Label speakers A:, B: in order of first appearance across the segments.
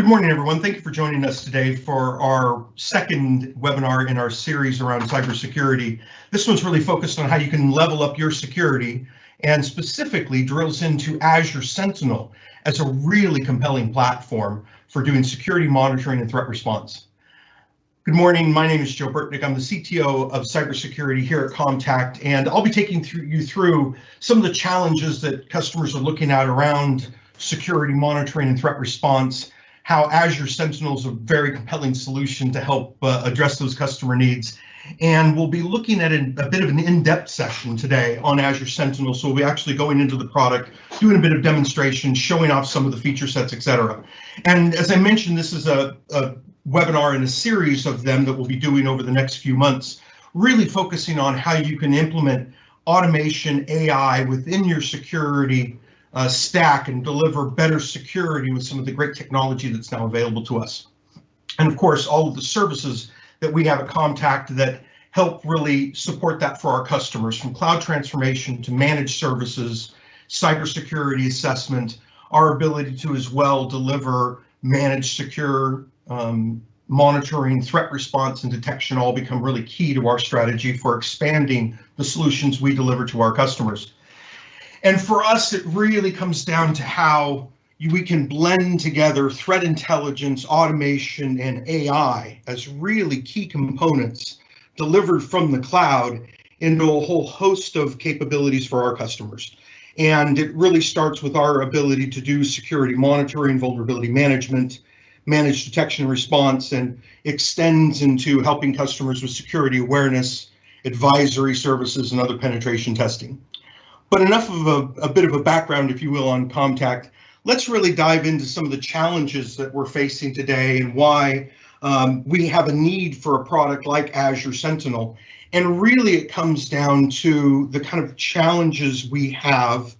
A: Good morning, everyone. Thank you for joining us today for our second webinar in our series around cybersecurity. This one's really focused on how you can level up your security and specifically drills into Azure Sentinel as a really compelling platform for doing security monitoring and threat response. Good morning. My name is Joe Bertnick. I'm the CTO of cybersecurity here at Contact, and I'll be taking you through some of the challenges that customers are looking at around security monitoring and threat response, how Azure Sentinel is a very compelling solution to help address those customer needs. And we'll be looking at a bit of an in-depth session today on Azure Sentinel. So we'll be actually going into the product, doing a bit of demonstration, showing off some of the feature sets, etc. And as I mentioned, this is a webinar in a series of them that we'll be doing over the next few months, really focusing on how you can implement automation, AI within your security stack and deliver better security with some of the great technology that's now available to us. And of course, all of the services that we have at Contact that help really support that for our customers, from cloud transformation to managed services, cybersecurity assessment, our ability to as well deliver managed secure monitoring, threat response, and detection all become really key to our strategy for expanding the solutions we deliver to our customers. And for us, it really comes down to how we can blend together threat intelligence, automation, and AI as really key components delivered from the cloud into a whole host of capabilities for our customers. And it really starts with our ability to do security monitoring, vulnerability management, managed detection and response, and extends into helping customers with security awareness, advisory services, and other penetration testing. But enough of a bit of a background, if you will, on Contact. Let's really dive into some of the challenges that we're facing today and why we have a need for a product like Azure Sentinel. And really it comes down to the kind of challenges we have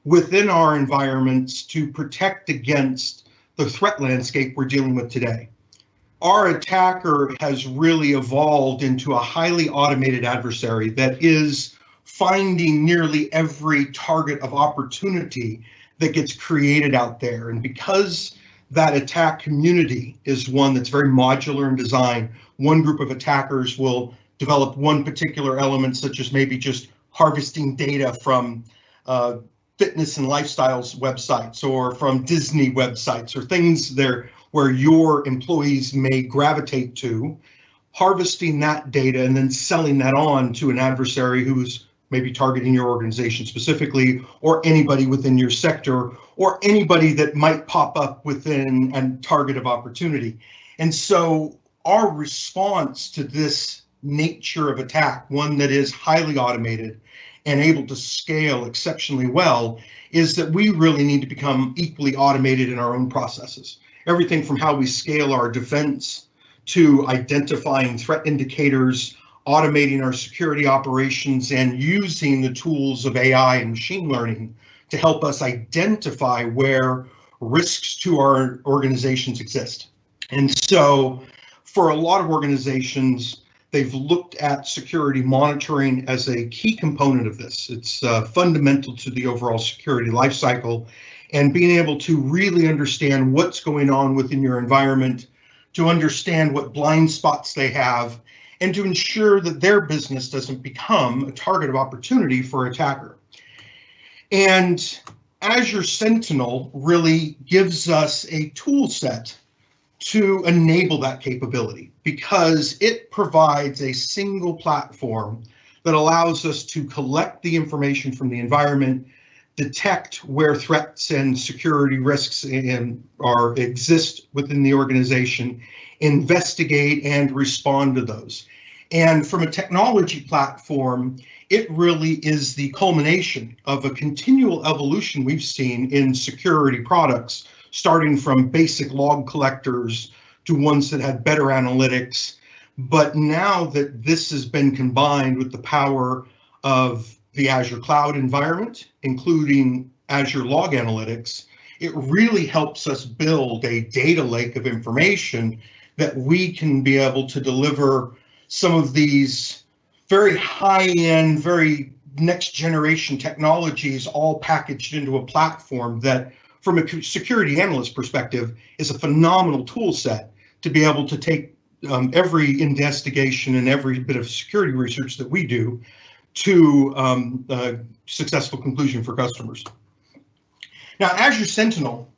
A: within our environments to protect against the threat landscape we're dealing with today. Our attacker has really evolved into a highly automated adversary that is finding nearly every target of opportunity that gets created out there. And because that attack community is one that's very modular in design, one group of attackers will develop one particular element, such as maybe just harvesting data from fitness and lifestyles websites or from Disney websites or things there where your employees may gravitate to, harvesting that data and then selling that on to an adversary who's maybe targeting your organization specifically, or anybody within your sector, or anybody that might pop up within a target of opportunity. And so our response to this nature of attack, one that is highly automated and able to scale exceptionally well, is that we really need to become equally automated in our own processes. Everything from how we scale our defense to identifying threat indicators, automating our security operations, and using the tools of AI and machine learning to help us identify where risks to our organizations exist. And so for a lot of organizations, they've looked at security monitoring as a key component of this. It's fundamental to the overall security lifecycle, and being able to really understand what's going on within your environment, to understand what blind spots they have, and to ensure that their business doesn't become a target of opportunity for an attacker. And Azure Sentinel really gives us a tool set to enable that capability, because it provides a single platform that allows us to collect the information from the environment, detect where threats and security risks exist within the organization, investigate and respond to those. And from a technology platform, it really is the culmination of a continual evolution we've seen in security products, starting from basic log collectors to ones that had better analytics. But now that this has been combined with the power of the Azure cloud environment, including Azure Log Analytics, it really helps us build a data lake of information that we can be able to deliver some of these very high-end, very next generation technologies all packaged into a platform that from a security analyst perspective, is a phenomenal tool set to be able to take every investigation and every bit of security research that we do to a successful conclusion for customers. Now, Azure Sentinel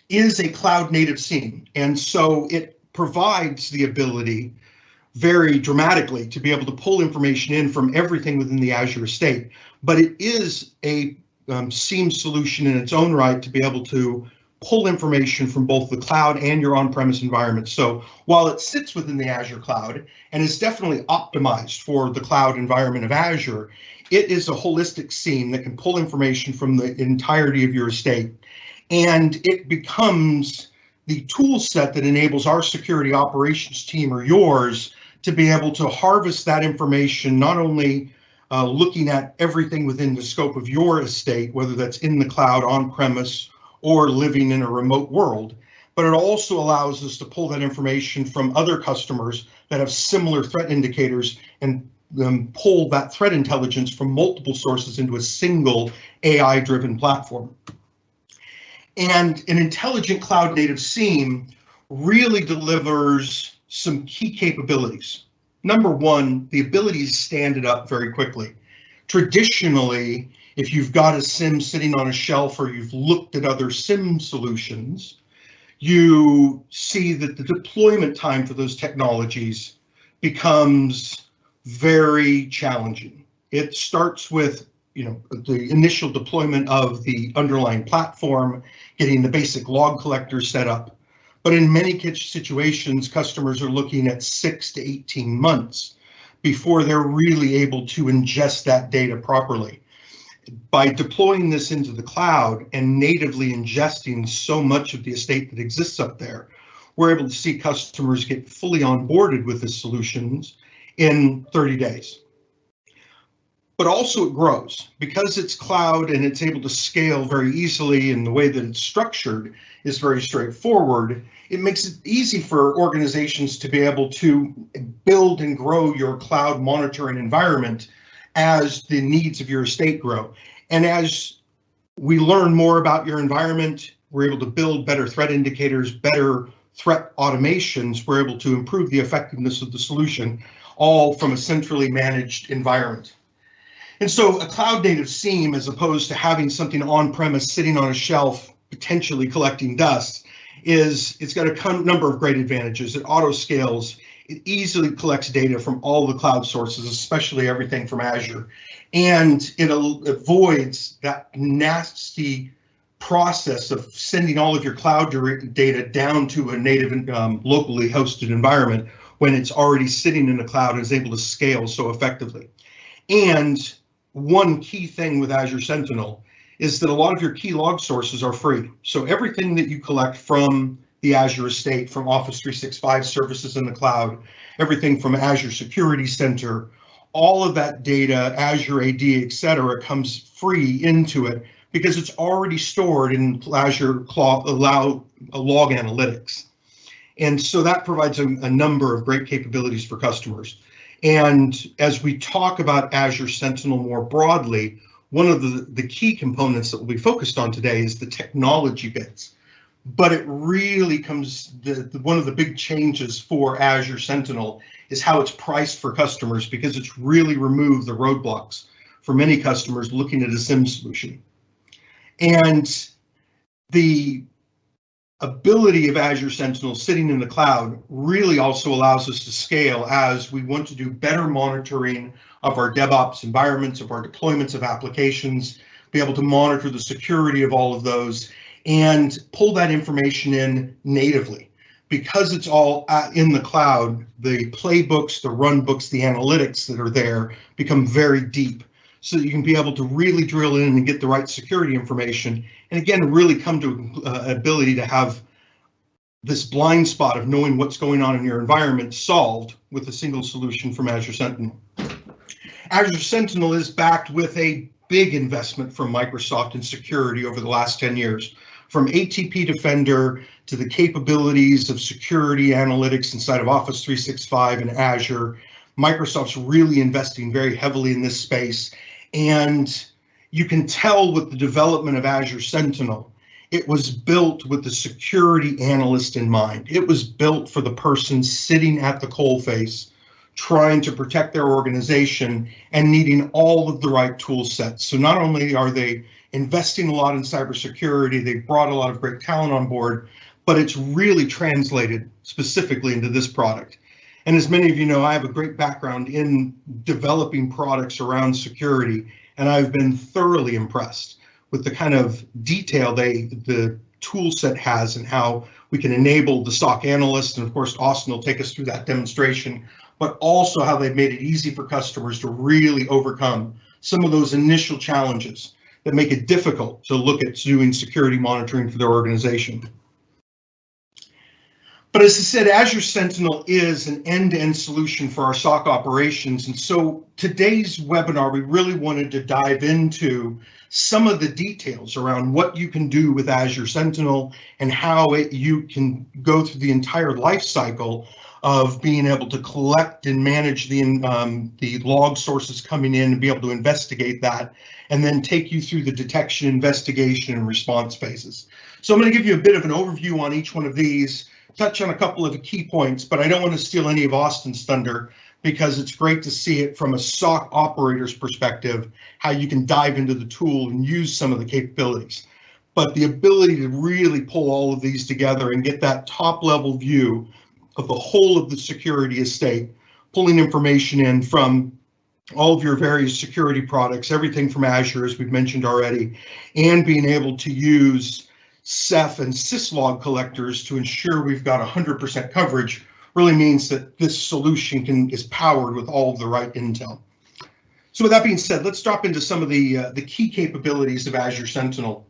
A: is a cloud native SIEM, and so it provides the ability very dramatically to be able to pull information in from everything within the Azure estate, but it is a SIEM solution in its own right to be able to pull information from both the cloud and your on-premise environment. So while it sits within the Azure cloud and is definitely optimized for the cloud environment of Azure, it is a holistic SIEM that can pull information from the entirety of your estate. And it becomes the tool set that enables our security operations team or yours to be able to harvest that information, not only looking at everything within the scope of your estate, whether that's in the cloud, on-premise, or living in a remote world, but it also allows us to pull that information from other customers that have similar threat indicators and pull that threat intelligence from multiple sources into a single AI-driven platform. And an intelligent cloud native SIEM really delivers some key capabilities. Number one, the ability to stand it up very quickly. Traditionally, if you've got a SIEM sitting on a shelf or you've looked at other SIEM solutions, you see that the deployment time for those technologies becomes very challenging. It starts with, the initial deployment of the underlying platform, getting the basic log collector set up. But in many situations, customers are looking at 6 to 18 months before they're really able to ingest that data properly. By deploying this into the cloud and natively ingesting so much of the estate that exists up there, we're able to see customers get fully onboarded with the solutions in 30 days. But also it grows because it's cloud and it's able to scale very easily, and the way that it's structured is very straightforward. It makes it easy for organizations to be able to build and grow your cloud monitoring environment as the needs of your estate grow. And as we learn more about your environment, we're able to build better threat indicators, better threat automations. We're able to improve the effectiveness of the solution, all from a centrally managed environment. And so a cloud native SIEM, as opposed to having something on-premise sitting on a shelf, potentially collecting dust, it's got a number of great advantages. It auto scales. It easily collects data from all the cloud sources, especially everything from Azure. And it avoids that nasty process of sending all of your cloud data down to a native locally hosted environment when it's already sitting in the cloud and is able to scale so effectively. And one key thing with Azure Sentinel is that a lot of your key log sources are free. So everything that you collect from the Azure estate, from Office 365 services in the cloud, everything from Azure Security Center, all of that data, Azure AD, etc., comes free into it because it's already stored in Azure log analytics. And so that provides a number of great capabilities for customers. And as we talk about Azure Sentinel more broadly, one of the key components that we'll be focused on today is the technology bits. But it really comes, one of the big changes for Azure Sentinel is how it's priced for customers, because it's really removed the roadblocks for many customers looking at a SIEM solution. And the ability of Azure Sentinel sitting in the cloud really also allows us to scale as we want to do better monitoring of our DevOps environments, of our deployments of applications, be able to monitor the security of all of those, and pull that information in natively. Because it's all in the cloud, the playbooks, the runbooks, the analytics that are there become very deep, so that you can be able to really drill in and get the right security information. And again, really come to ability to have this blind spot of knowing what's going on in your environment solved with a single solution from Azure Sentinel. Azure Sentinel is backed with a big investment from Microsoft in security over the last 10 years. From ATP Defender to the capabilities of security analytics inside of Office 365 and Azure, Microsoft's really investing very heavily in this space. And you can tell with the development of Azure Sentinel it was built with the security analyst in mind. It was built for the person sitting at the coalface, trying to protect their organization and needing all of the right tool sets. So not only are they investing a lot in cybersecurity, they've brought a lot of great talent on board, but it's really translated specifically into this product. And as many of you know, I have a great background in developing products around security, and I've been thoroughly impressed with the kind of detail the tool set has and how we can enable the SOC analyst. And of course, Austin will take us through that demonstration, but also how they've made it easy for customers to really overcome some of those initial challenges that make it difficult to look at doing security monitoring for their organization. But as I said, Azure Sentinel is an end-to-end solution for our SOC operations. And so today's webinar, we really wanted to dive into some of the details around what you can do with Azure Sentinel and how you can go through the entire life cycle of being able to collect and manage the log sources coming in and be able to investigate that, and then take you through the detection, investigation, and response phases. So I'm going to give you a bit of an overview on each one of these, touch on a couple of the key points, but I don't want to steal any of Austin's thunder because it's great to see it from a SOC operator's perspective, how you can dive into the tool and use some of the capabilities. But the ability to really pull all of these together and get that top level view of the whole of the security estate, pulling information in from all of your various security products, everything from Azure, as we've mentioned already, and being able to use Ceph and syslog collectors to ensure we've got 100% coverage really means that this solution is powered with all of the right intel. So with that being said, let's drop into some of the key capabilities of Azure Sentinel.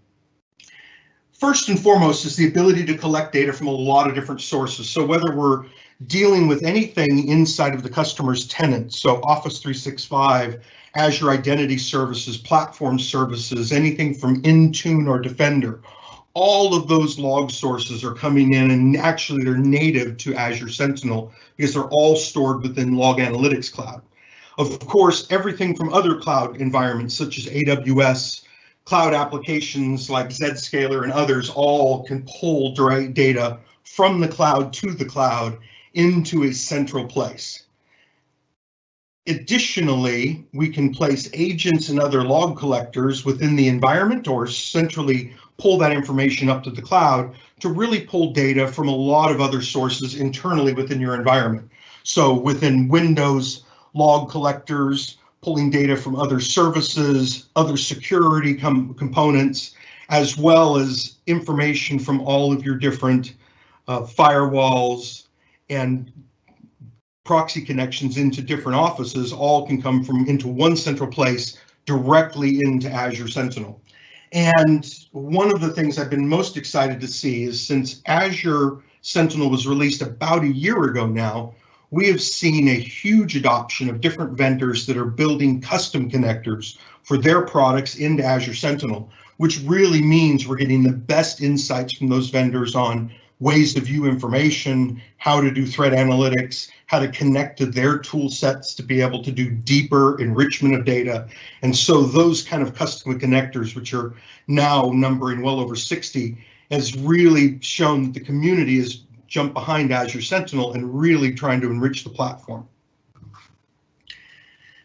A: First and foremost is the ability to collect data from a lot of different sources. So whether we're dealing with anything inside of the customer's tenant, so Office 365, Azure Identity Services, Platform Services, anything from Intune or Defender, all of those log sources are coming in, and actually they're native to Azure Sentinel because they're all stored within Log Analytics Cloud. Of course, everything from other cloud environments such as AWS, cloud applications like Zscaler and others all can pull direct data from the cloud to the cloud into a central place. Additionally, we can place agents and other log collectors within the environment or centrally pull that information up to the cloud to really pull data from a lot of other sources internally within your environment. So within Windows, log collectors, pulling data from other services, other security components, as well as information from all of your different firewalls and proxy connections into different offices, all can come into one central place directly into Azure Sentinel. And one of the things I've been most excited to see is since Azure Sentinel was released about a year ago now, we have seen a huge adoption of different vendors that are building custom connectors for their products into Azure Sentinel, which really means we're getting the best insights from those vendors on ways to view information, how to do threat analytics, how to connect to their tool sets to be able to do deeper enrichment of data. And so those kind of custom connectors, which are now numbering well over 60, has really shown that the community has jumped behind Azure Sentinel and really trying to enrich the platform.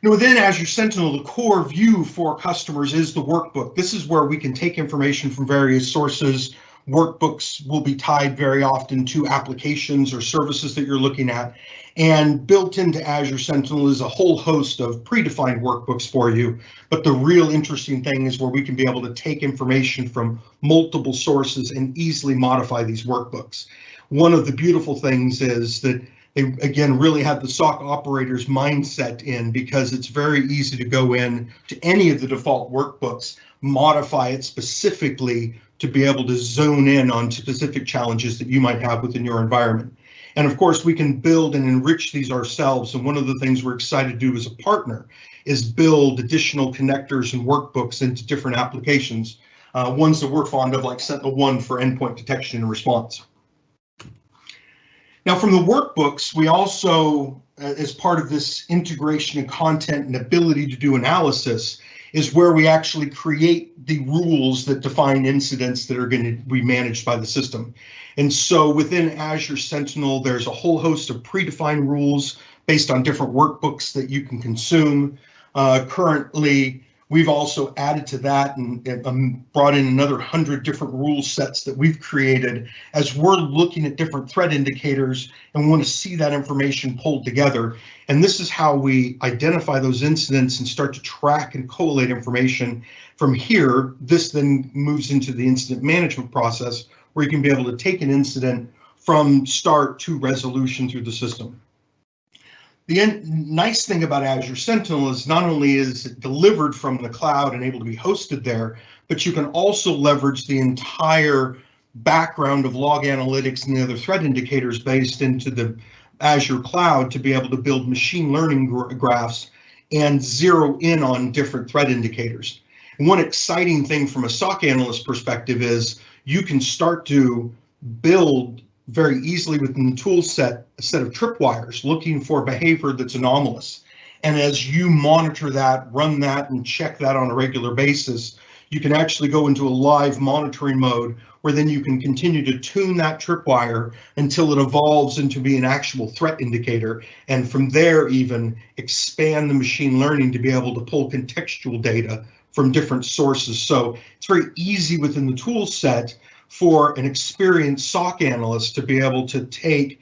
A: Now, within Azure Sentinel, the core view for customers is the workbook. This is where we can take information from various sources. Workbooks will be tied very often to applications or services that you're looking at. And built into Azure Sentinel is a whole host of predefined workbooks for you. But the real interesting thing is where we can be able to take information from multiple sources and easily modify these workbooks. One of the beautiful things is that they, again, really have the SOC operator's mindset in, because it's very easy to go in to any of the default workbooks, modify it specifically to be able to zone in on specific challenges that you might have within your environment. And of course, we can build and enrich these ourselves. And one of the things we're excited to do as a partner is build additional connectors and workbooks into different applications, ones that we're fond of, like SentinelOne for endpoint detection and response. Now, from the workbooks, we also, as part of this integration of content and ability to do analysis, is where we actually create the rules that define incidents that are going to be managed by the system. And so within Azure Sentinel, there's a whole host of predefined rules based on different workbooks that you can consume. Currently, we've also added to that and brought in another 100 different rule sets that we've created as we're looking at different threat indicators and want to see that information pulled together. And this is how we identify those incidents and start to track and collate information. From here, this then moves into the incident management process where you can be able to take an incident from start to resolution through the system. The nice thing about Azure Sentinel is not only is it delivered from the cloud and able to be hosted there, but you can also leverage the entire background of log analytics and the other threat indicators based into the Azure cloud to be able to build machine learning graphs and zero in on different threat indicators. And one exciting thing from a SOC analyst perspective is you can start to build very easily within the tool set a set of tripwires looking for behavior that's anomalous. And as you monitor that, run that, and check that on a regular basis, you can actually go into a live monitoring mode where then you can continue to tune that tripwire until it evolves into being an actual threat indicator. And from there, even expand the machine learning to be able to pull contextual data from different sources. So it's very easy within the tool set for an experienced SOC analyst to be able to take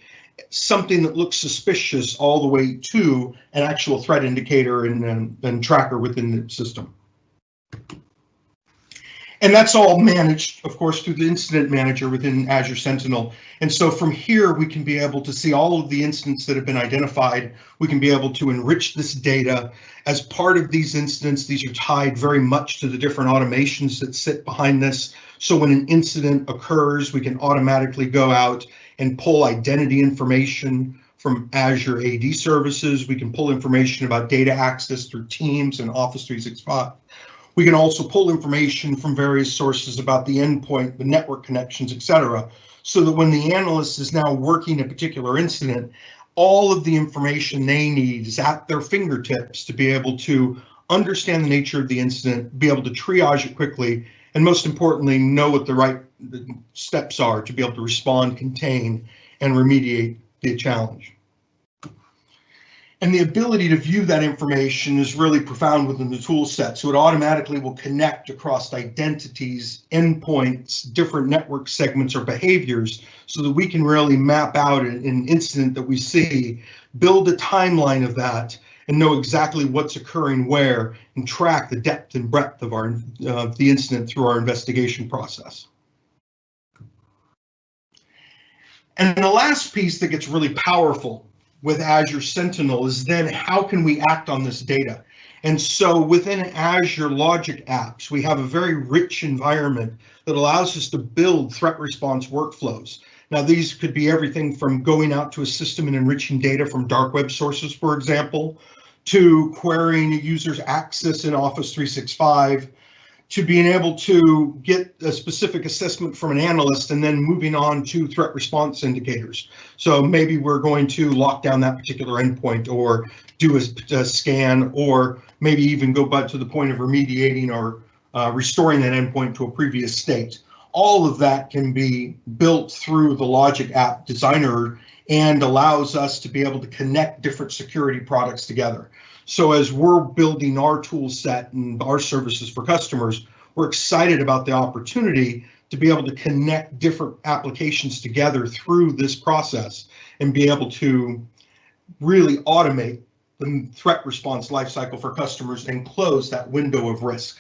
A: something that looks suspicious all the way to an actual threat indicator and tracker within the system. And that's all managed, of course, through the incident manager within Azure Sentinel. And so from here, we can be able to see all of the incidents that have been identified. We can be able to enrich this data. As part of these incidents, these are tied very much to the different automations that sit behind this. So when an incident occurs, we can automatically go out and pull identity information from Azure AD services. We can pull information about data access through Teams and Office 365. We can also pull information from various sources about the endpoint, the network connections, etc., so that when the analyst is now working a particular incident, all of the information they need is at their fingertips to be able to understand the nature of the incident, be able to triage it quickly, and most importantly, know what the right steps are to be able to respond, contain, and remediate the challenge. And the ability to view that information is really profound within the tool set. So it automatically will connect across identities, endpoints, different network segments or behaviors so that we can really map out an incident that we see, build a timeline of that, and know exactly what's occurring where and track the depth and breadth of the incident through our investigation process. And the last piece that gets really powerful with Azure Sentinel is then how can we act on this data? And so within Azure Logic Apps, we have a very rich environment that allows us to build threat response workflows. Now, these could be everything from going out to a system and enriching data from dark web sources, for example, to querying a user's access in Office 365, to being able to get a specific assessment from an analyst and then moving on to threat response indicators. So maybe we're going to lock down that particular endpoint or do a scan, or maybe even go back to the point of remediating or restoring that endpoint to a previous state. All of that can be built through the Logic App Designer and allows us to be able to connect different security products together. So as we're building our tool set and our services for customers, we're excited about the opportunity to be able to connect different applications together through this process and be able to really automate the threat response lifecycle for customers and close that window of risk.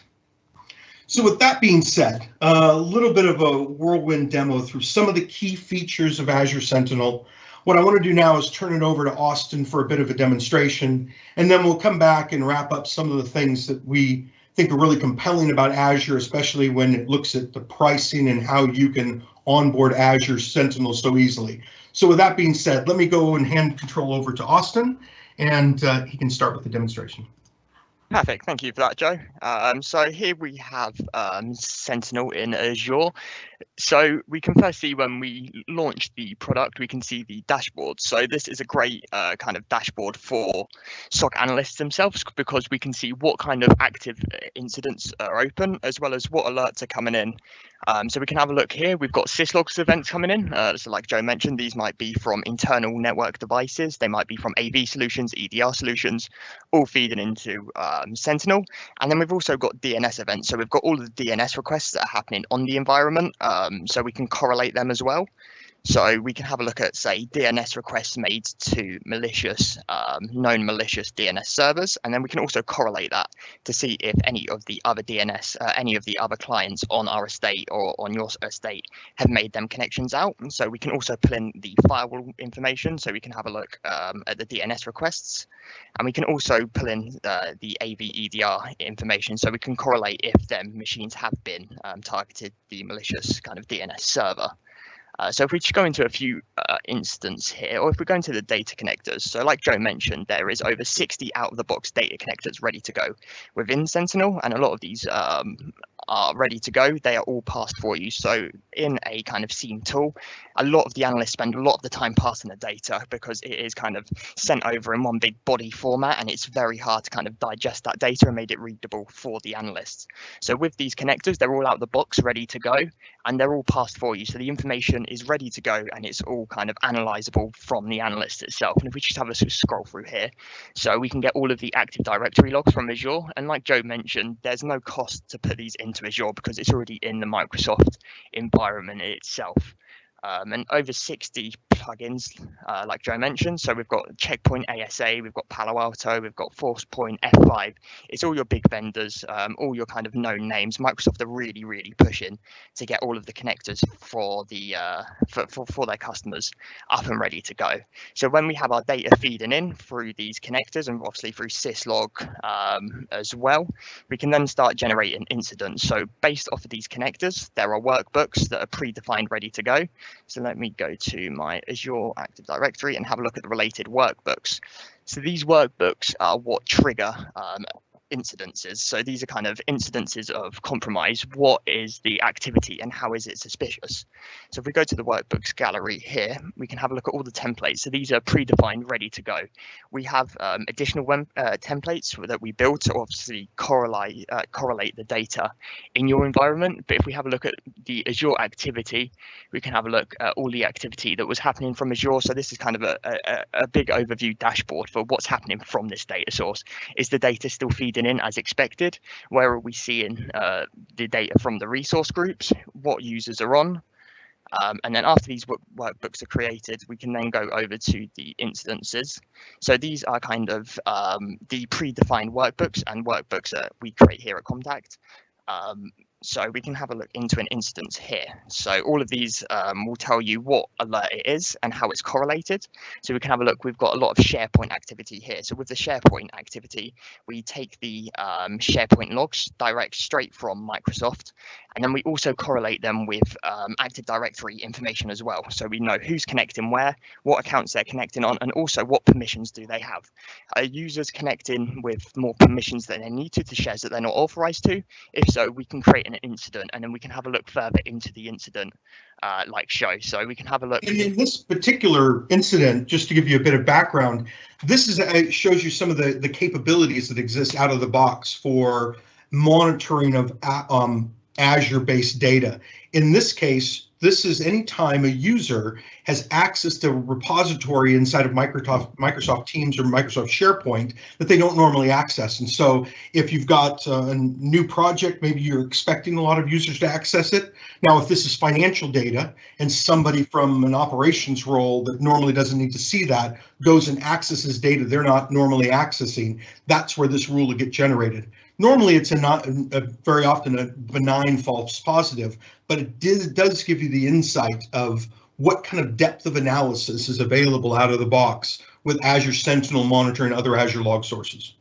A: So with that being said, a little bit of a whirlwind demo through some of the key features of Azure Sentinel. What I want to do now is turn it over to Austin for a bit of a demonstration, and then we'll come back and wrap up some of the things that we think are really compelling about Azure, especially when it looks at the pricing and how you can onboard Azure Sentinel so easily. So with that being said, let me go and hand control over to Austin, and he can start with the demonstration.
B: Perfect, thank you for that, Joe. So here we have Sentinel in Azure. So we can first see when we launch the product, we can see the dashboard. So this is a great kind of dashboard for SOC analysts themselves, because we can see what kind of active incidents are open, as well as what alerts are coming in. So we can have a look here. We've got syslogs events coming in. So like Joe mentioned, these might be from internal network devices. They might be from AV solutions, EDR solutions, all feeding into Sentinel. And then we've also got DNS events. So we've got all of the DNS requests that are happening on the environment. So we can correlate them as well. So we can have a look at, say, DNS requests made to malicious, known malicious DNS servers, and then we can also correlate that to see if any of the other DNS, any of the other clients on our estate or on your estate have made them connections out. And so we can also pull in the firewall information, so we can have a look at the DNS requests, and we can also pull in the AV EDR information, so we can correlate if them machines have been targeted the malicious kind of DNS server. So if we just go into a few instances here, or if we go into the data connectors, so like Joe mentioned, there is over 60 out-of-the-box data connectors ready to go within Sentinel, and a lot of these are ready to go. They are all passed for you. So in a kind of SIEM tool, a lot of the analysts spend a lot of the time passing the data, because it is kind of sent over in one big body format, and it's very hard to kind of digest that data and make it readable for the analysts. So with these connectors, they're all out of the box, ready to go, and they're all passed for you. So the information is ready to go, and it's all kind of analyzable from the analyst itself. And if we just have a sort of scroll through here, so we can get all of the Active Directory logs from Azure. And like Joe mentioned, there's no cost to put these into Azure, because it's already in the Microsoft environment itself. And over 60 plugins, like Joe mentioned. So we've got Checkpoint ASA, we've got Palo Alto, we've got Forcepoint, F5. It's all your big vendors, all your kind of known names. Microsoft are really, really pushing to get all of the connectors for the for their customers up and ready to go. So when we have our data feeding in through these connectors, and obviously through syslog as well, we can then start generating incidents. So based off of these connectors, there are workbooks that are predefined, ready to go. So let me go to my Azure Active Directory and have a look at the related workbooks. So these workbooks are what trigger incidences. So these are kind of incidences of compromise. What is the activity and how is it suspicious? So if we go to the workbooks gallery here, we can have a look at all the templates. So these are predefined, ready to go. We have additional templates that we build to obviously correlate the data in your environment. But if we have a look at the Azure activity, we can have a look at all the activity that was happening from Azure. So this is kind of a big overview dashboard for what's happening from this data source. Is the data still feeding in as expected? Where are we seeing the data from the resource groups? What users are on? And then after these workbooks are created, we can then go over to the incidences. So these are kind of the predefined workbooks and workbooks that we create here at Contact. So we can have a look into an instance here. So all of these will tell you what alert it is and how it's correlated. So we can have a look. We've got a lot of SharePoint activity here. So with the SharePoint activity, we take the SharePoint logs direct straight from Microsoft, and then we also correlate them with Active Directory information as well. So we know who's connecting where, what accounts they're connecting on, and also what permissions do they have. Are users connecting with more permissions than they need to shares that they're not authorized to? If so, we can create an incident, and then we can have a look further into the incident like show. So we can have a look.
A: In this particular incident, just to give you a bit of background, this is shows you some of the capabilities that exist out of the box for monitoring of Azure-based data. In this case, this is anytime a user has access to a repository inside of Microsoft Teams or Microsoft SharePoint that they don't normally access. And so if you've got a new project, maybe you're expecting a lot of users to access it. Now, if this is financial data and somebody from an operations role that normally doesn't need to see that goes and accesses data they're not normally accessing, that's where this rule will get generated. Normally, it's very often a benign false positive, but it does give you the insight of what kind of depth of analysis is available out of the box with Azure Sentinel monitoring other Azure log sources.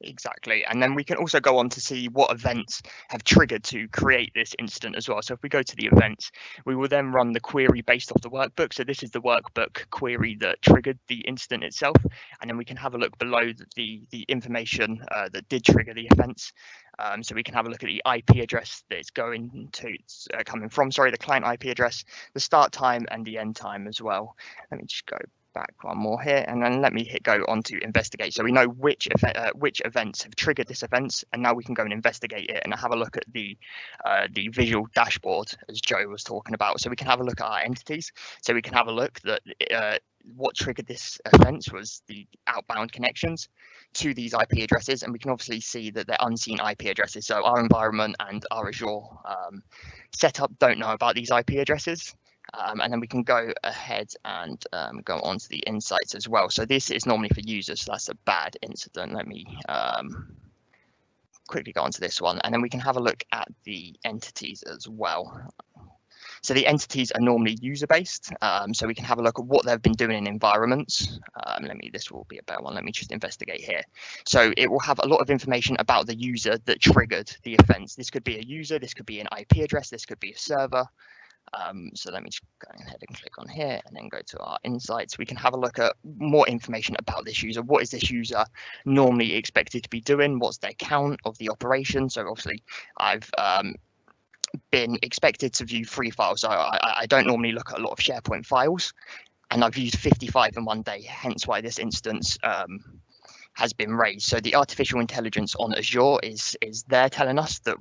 B: Exactly. And then we can also go on to see what events have triggered to create this incident as well. So if we go to the events, we will then run the query based off the workbook. So this is the workbook query that triggered the incident itself. And then we can have a look below the information that did trigger the events. So we can have a look at the IP address that it's going to, coming from, sorry, the client IP address, the start time and the end time as well. Let me just go back one more here, and then let me go on to investigate. So we know which events have triggered this event, and now we can go and investigate it and have a look at the visual dashboard as Joe was talking about. So we can have a look at our entities. So we can have a look that what triggered this event was the outbound connections to these IP addresses, and we can obviously see that they're unseen IP addresses. So our environment and our Azure setup don't know about these IP addresses. And then we can go ahead and go on to the insights as well. So this is normally for users, so that's a bad incident. Let me quickly go on to this one, and then we can have a look at the entities as well. So the entities are normally user-based, so we can have a look at what they've been doing in environments. This will be a better one. Let me just investigate here. So it will have a lot of information about the user that triggered the offense. This could be a user, this could be an IP address, this could be a server. So let me just go ahead and click on here and then go to our insights. We can have a look at more information about this user. What is this user normally expected to be doing? What's their count of the operation? So obviously I've been expected to view 3 files. So I don't normally look at a lot of SharePoint files, and I've used 55 in one day, hence why this instance has been raised. So the artificial intelligence on Azure is there telling us that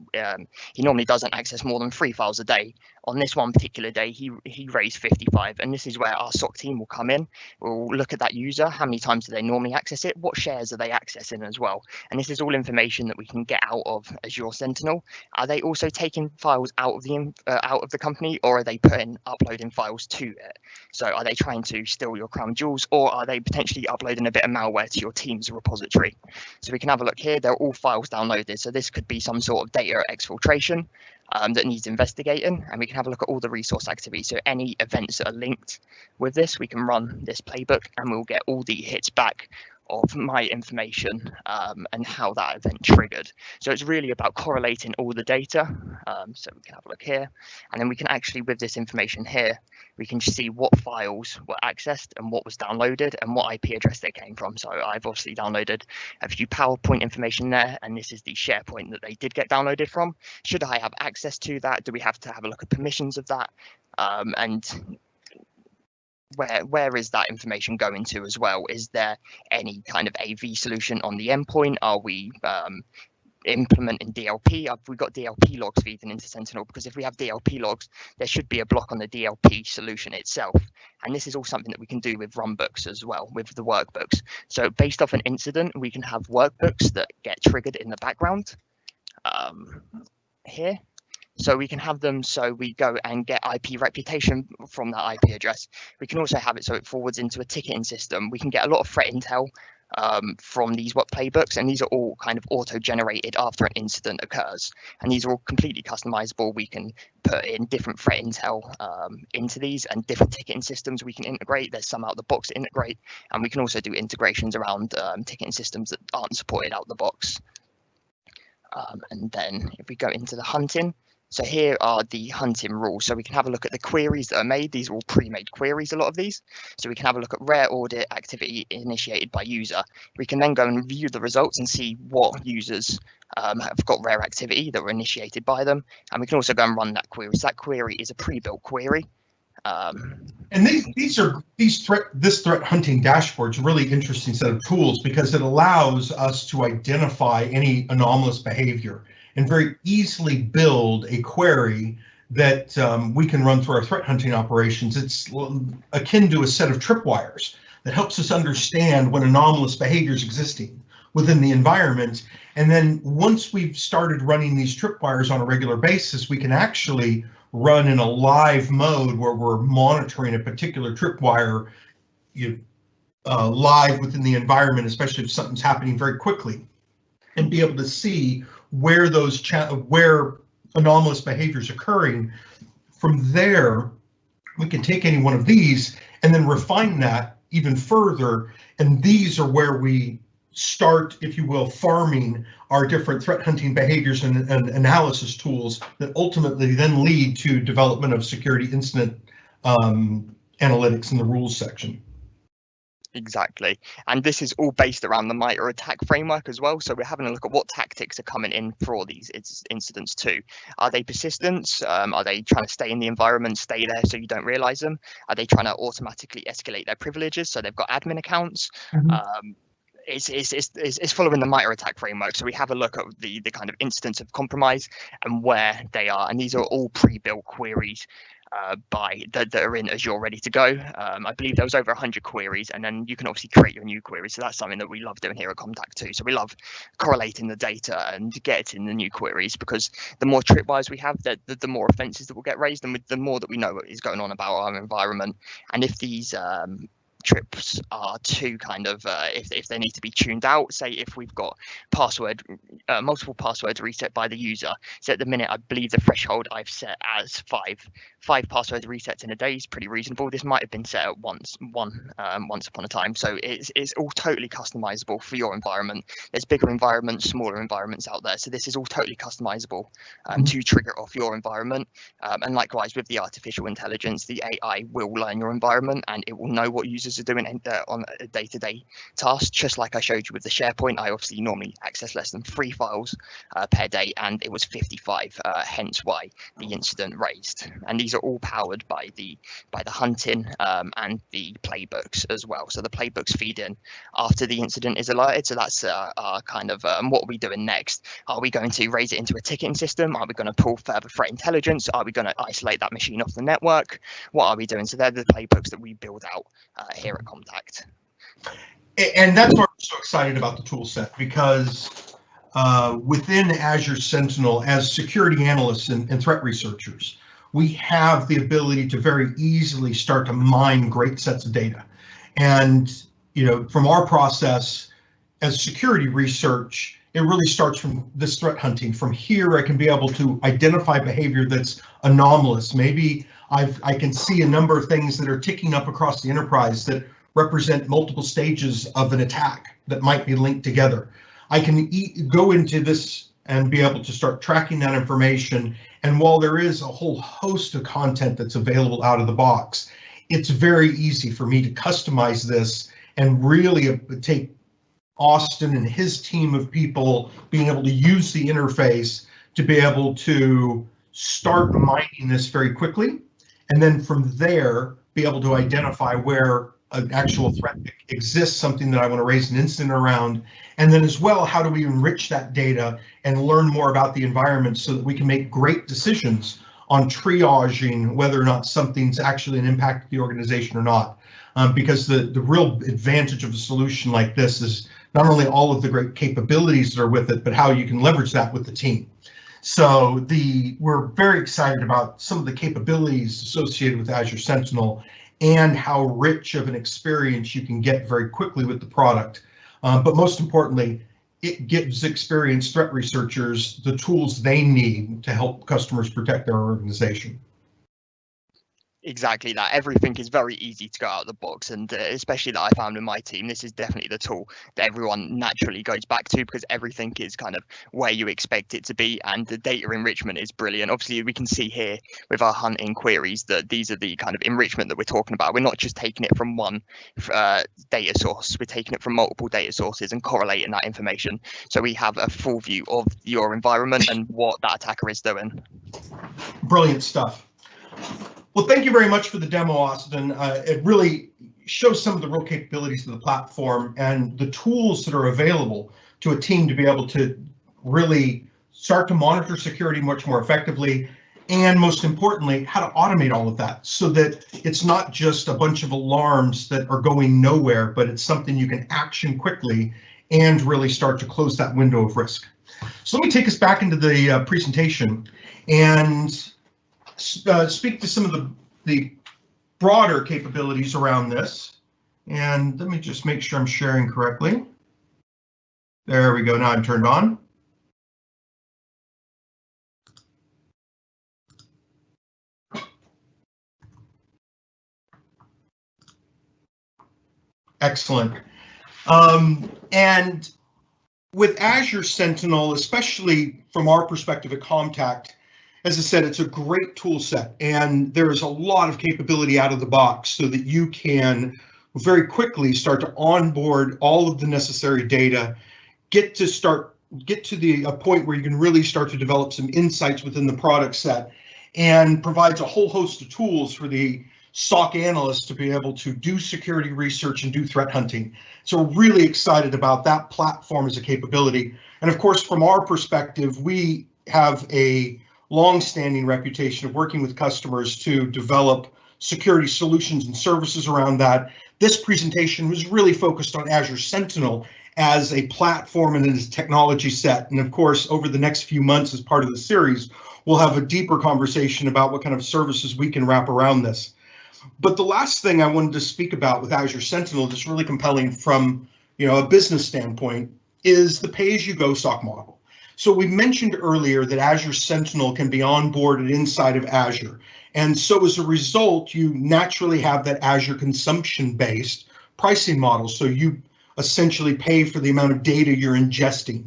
B: he normally doesn't access more than 3 files a day. On this one particular day, he raised 55, and this is where our SOC team will come in. We'll look at that user, how many times do they normally access it, what shares are they accessing as well. And this is all information that we can get out of Azure Sentinel. Are they also taking files out of the company, or are they uploading files to it? So are they trying to steal your crown jewels, or are they potentially uploading a bit of malware to your team's repository? So we can have a look here. They're all files downloaded. So this could be some sort of data exfiltration that needs investigating, and we can have a look at all the resource activity. So any events that are linked with this, we can run this playbook and we'll get all the hits back of my information and how that event triggered. So it's really about correlating all the data. So we can have a look here, and then we can actually, with this information here, we can see what files were accessed and what was downloaded and what IP address they came from. So I've obviously downloaded a few PowerPoint information there, and this is the SharePoint that they did get downloaded from. Should I have access to that? Do we have to have a look at permissions of that? And where is that information going to as well? Is there any kind of AV solution on the endpoint? Are we implementing DLP? Have we got DLP logs feeding into Sentinel? Because if we have DLP logs, there should be a block on the DLP solution itself. And this is all something that we can do with runbooks as well, with the workbooks. So based off an incident, we can have workbooks that get triggered in the background here. So we can have them, so we go and get IP reputation from that IP address. We can also have it so it forwards into a ticketing system. We can get a lot of threat intel from these playbooks, and these are all kind of auto-generated after an incident occurs. And these are all completely customizable. We can put in different threat intel into these, and different ticketing systems we can integrate. There's some out the box to integrate, and we can also do integrations around ticketing systems that aren't supported out the box. And then if we go into the hunting, so here are the hunting rules. So we can have a look at the queries that are made. These are all pre-made queries, a lot of these. So we can have a look at rare audit activity initiated by user. We can then go and view the results and see what users have got rare activity that were initiated by them. And we can also go and run that query. So that query is a pre-built query.
A: And this threat hunting dashboard is a really interesting set of tools, because it allows us to identify any anomalous behavior and very easily build a query that we can run through our threat hunting operations. It's akin to a set of tripwires that helps us understand when anomalous behavior is existing within the environment. And then once we've started running these tripwires on a regular basis, we can actually run in a live mode where we're monitoring a particular tripwire live within the environment, especially if something's happening very quickly, and be able to see where where anomalous behavior is occurring. From there, we can take any one of these and then refine that even further. And these are where we start, if you will, farming our different threat hunting behaviors and analysis tools that ultimately then lead to development of security incident analytics in the rules section.
B: Exactly. And this is all based around the MITRE attack framework as well. So we're having a look at what tactics are coming in for all these incidents too. Are they persistent? Are they trying to stay in the environment, stay there so you don't realize them? Are they trying to automatically escalate their privileges so they've got admin accounts? It's following the MITRE attack framework. So we have a look at the kind of instance of compromise and where they are. And these are all pre-built queries that are in Azure ready to go. I believe there was over 100 queries, and then you can obviously create your new queries. So that's something that we love doing here at Contact too. So we love correlating the data and getting the new queries, because the more tripwires we have, the more offenses that will get raised, and the more that we know what is going on about our environment. And if these trips are too kind of if they need to be tuned out, say if we've got multiple passwords reset by the user. So at the minute, I believe the threshold I've set as five password resets in a day is pretty reasonable. This might have been set at once upon a time. So it's all totally customizable for your environment. There's bigger environments, smaller environments out there, so this is all totally customizable to trigger off your environment. And likewise with the artificial intelligence, the AI will learn your environment and it will know what users are doing on a day-to-day task. Just like I showed you with the SharePoint, I obviously normally access less than 3 files per day, and it was 55, hence why the incident raised. And these are all powered by the hunting and the playbooks as well. So the playbooks feed in after the incident is alerted. So that's our kind of what are we doing next? Are we going to raise it into a ticketing system? Are we going to pull further threat intelligence? Are we going to isolate that machine off the network? What are we doing? So they're the playbooks that we build out here at Contact.
A: And that's why I'm so excited about the tool set, because within Azure Sentinel, as security analysts and threat researchers, we have the ability to very easily start to mine great sets of data. And, you know, from our process as security research, it really starts from this threat hunting. From here, I can be able to identify behavior that's anomalous. Maybe I can see a number of things that are ticking up across the enterprise that represent multiple stages of an attack that might be linked together. I can go into this and be able to start tracking that information. And while there is a whole host of content that's available out of the box, it's very easy for me to customize this and really take Austin and his team of people being able to use the interface to be able to start mining this very quickly. And then from there, be able to identify where an actual threat exists, something that I want to raise an incident around. And then as well, how do we enrich that data and learn more about the environment so that we can make great decisions on triaging whether or not something's actually an impact to the organization or not. Because the real advantage of a solution like this is not only all of the great capabilities that are with it, but how you can leverage that with the team. So we're very excited about some of the capabilities associated with Azure Sentinel and how rich of an experience you can get very quickly with the product. But most importantly, it gives experienced threat researchers the tools they need to help customers protect their organization.
B: Exactly that. Everything is very easy to go out of the box, and especially that I found in my team, this is definitely the tool that everyone naturally goes back to, because everything is kind of where you expect it to be, and the data enrichment is brilliant. Obviously, we can see here with our hunting queries that these are the kind of enrichment that we're talking about. We're not just taking it from one data source, we're taking it from multiple data sources and correlating that information. So we have a full view of your environment and what that attacker is doing.
A: Brilliant stuff. Well, thank you very much for the demo, Austin. It really shows some of the real capabilities of the platform and the tools that are available to a team to be able to really start to monitor security much more effectively, and most importantly, how to automate all of that so that it's not just a bunch of alarms that are going nowhere, but it's something you can action quickly and really start to close that window of risk. So let me take us back into the presentation and speak to some of the broader capabilities around this. And let me just make sure I'm sharing correctly. There we go. Now I'm turned on. Excellent. And with Azure Sentinel, especially from our perspective at Contact, as I said, it's a great tool set, and there's a lot of capability out of the box so that you can very quickly start to onboard all of the necessary data, get to a point where you can really start to develop some insights within the product set, and provides a whole host of tools for the SOC analysts to be able to do security research and do threat hunting. So we're really excited about that platform as a capability. And of course, from our perspective, we have a long-standing reputation of working with customers to develop security solutions and services around that. This presentation was really focused on Azure Sentinel as a platform and as a technology set. And of course, over the next few months as part of the series, we'll have a deeper conversation about what kind of services we can wrap around this. But the last thing I wanted to speak about with Azure Sentinel that's really compelling from a business standpoint is the pay-as-you-go SOC model. So we mentioned earlier that Azure Sentinel can be onboarded inside of Azure. And so as a result, you naturally have that Azure consumption-based pricing model. So you essentially pay for the amount of data you're ingesting.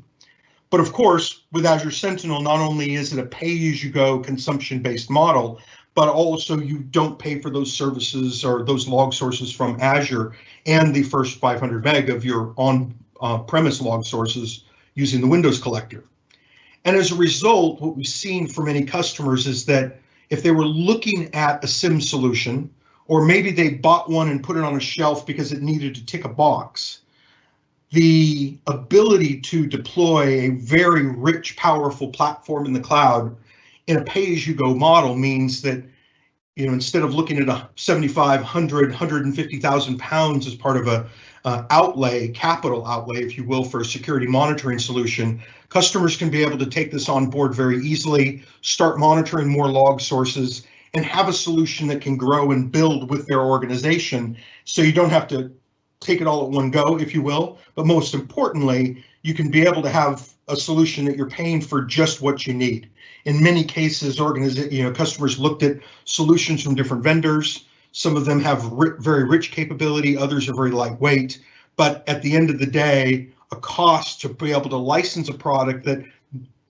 A: But of course, with Azure Sentinel, not only is it a pay-as-you-go consumption-based model, but also you don't pay for those services or those log sources from Azure and the first 500 meg of your on-premise log sources using the Windows collector. And as a result, what we've seen for many customers is that if they were looking at a SIEM solution, or maybe they bought one and put it on a shelf because it needed to tick a box, the ability to deploy a very rich, powerful platform in the cloud in a pay-as-you-go model means that, instead of looking at a 7,500, 150,000 pounds as part of a capital outlay, if you will, for a security monitoring solution, customers can be able to take this on board very easily, start monitoring more log sources, and have a solution that can grow and build with their organization. So you don't have to take it all at one go, if you will, but most importantly, you can be able to have a solution that you're paying for just what you need. In many cases, customers looked at solutions from different vendors. Some of them have very rich capability, others are very lightweight, but at the end of the day, a cost to be able to license a product that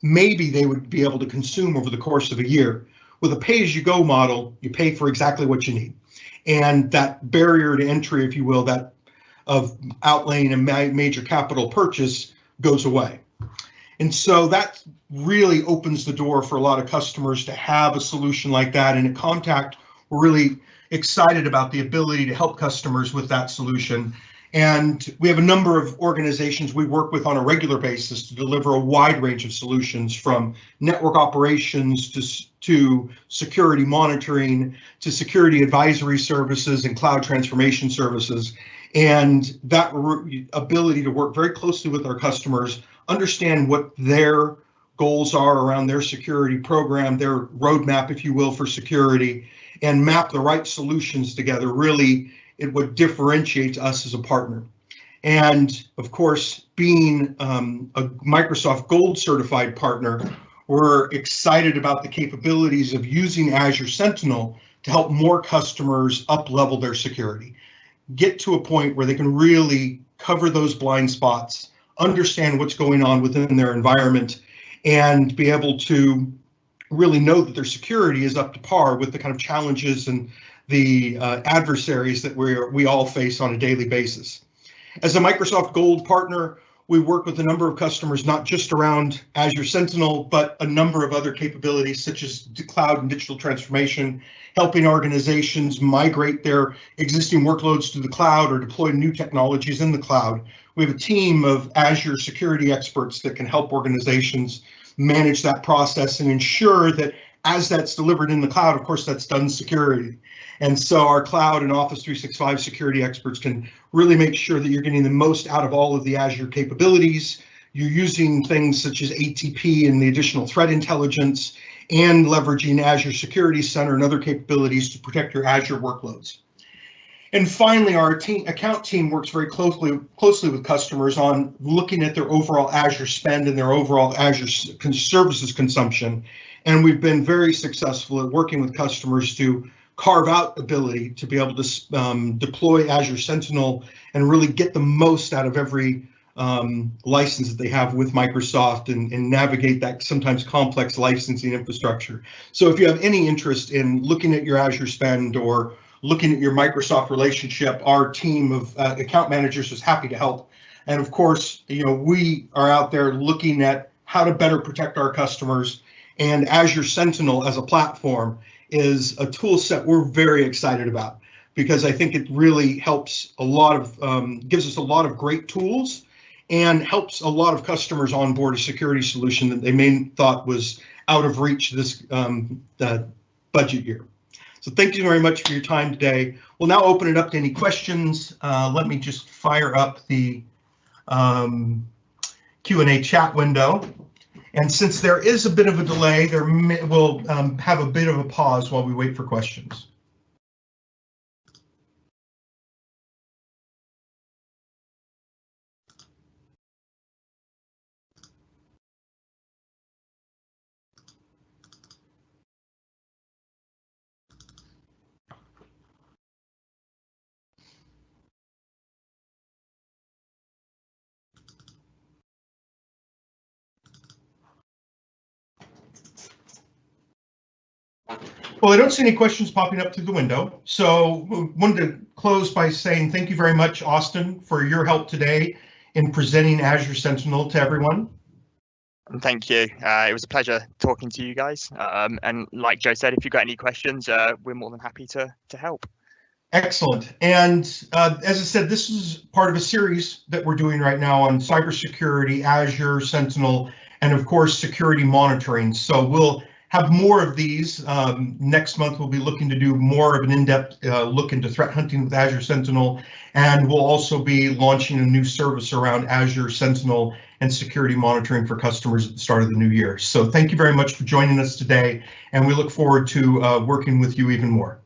A: maybe they would be able to consume over the course of a year. With a pay-as-you-go model, you pay for exactly what you need. And that barrier to entry, if you will, that of outlaying a major capital purchase goes away. And so that really opens the door for a lot of customers to have a solution like that. And at Contact, we're really excited about the ability to help customers with that solution. And we have a number of organizations we work with on a regular basis to deliver a wide range of solutions, from network operations to security monitoring, to security advisory services and cloud transformation services. And that ability to work very closely with our customers, understand what their goals are around their security program, their roadmap, if you will, for security, and map the right solutions together, really, it would differentiate us as a partner. And of course, being a Microsoft Gold certified partner, we're excited about the capabilities of using Azure Sentinel to help more customers up-level their security, get to a point where they can really cover those blind spots, understand what's going on within their environment, and be able to really know that their security is up to par with the kind of challenges and the adversaries that we all face on a daily basis. As a Microsoft Gold partner, we work with a number of customers, not just around Azure Sentinel, but a number of other capabilities such as cloud and digital transformation, helping organizations migrate their existing workloads to the cloud or deploy new technologies in the cloud. We have a team of Azure security experts that can help organizations manage that process and ensure that as that's delivered in the cloud, of course, that's done security. And so our cloud and Office 365 security experts can really make sure that you're getting the most out of all of the Azure capabilities. You're using things such as ATP and the additional threat intelligence, and leveraging Azure Security Center and other capabilities to protect your Azure workloads. And finally, our account team works very closely with customers on looking at their overall Azure spend and their overall Azure services consumption. And we've been very successful at working with customers to carve out ability to be able to deploy Azure Sentinel and really get the most out of every license that they have with Microsoft and navigate that sometimes complex licensing infrastructure. So if you have any interest in looking at your Azure spend or looking at your Microsoft relationship, our team of account managers is happy to help. And of course, we are out there looking at how to better protect our customers, and Azure Sentinel as a platform is a tool set we're very excited about, because I think it really helps a lot of, gives us a lot of great tools and helps a lot of customers onboard a security solution that they may thought was out of reach this budget year. So thank you very much for your time today. We'll now open it up to any questions. Let me just fire up the Q&A chat window. And since there is a bit of a delay, we'll have a bit of a pause while we wait for questions. Well, I don't see any questions popping up through the window, so we wanted to close by saying thank you very much, Austin, for your help today in presenting Azure Sentinel to everyone.
B: Thank you. It was a pleasure talking to you guys. And like Joe said, if you've got any questions, we're more than happy to help.
A: Excellent. And as I said, this is part of a series that we're doing right now on cybersecurity, Azure Sentinel, and of course, security monitoring. So we'll have more of these. Next month, we'll be looking to do more of an in-depth look into threat hunting with Azure Sentinel, and we'll also be launching a new service around Azure Sentinel and security monitoring for customers at the start of the new year. So thank you very much for joining us today, and we look forward to working with you even more.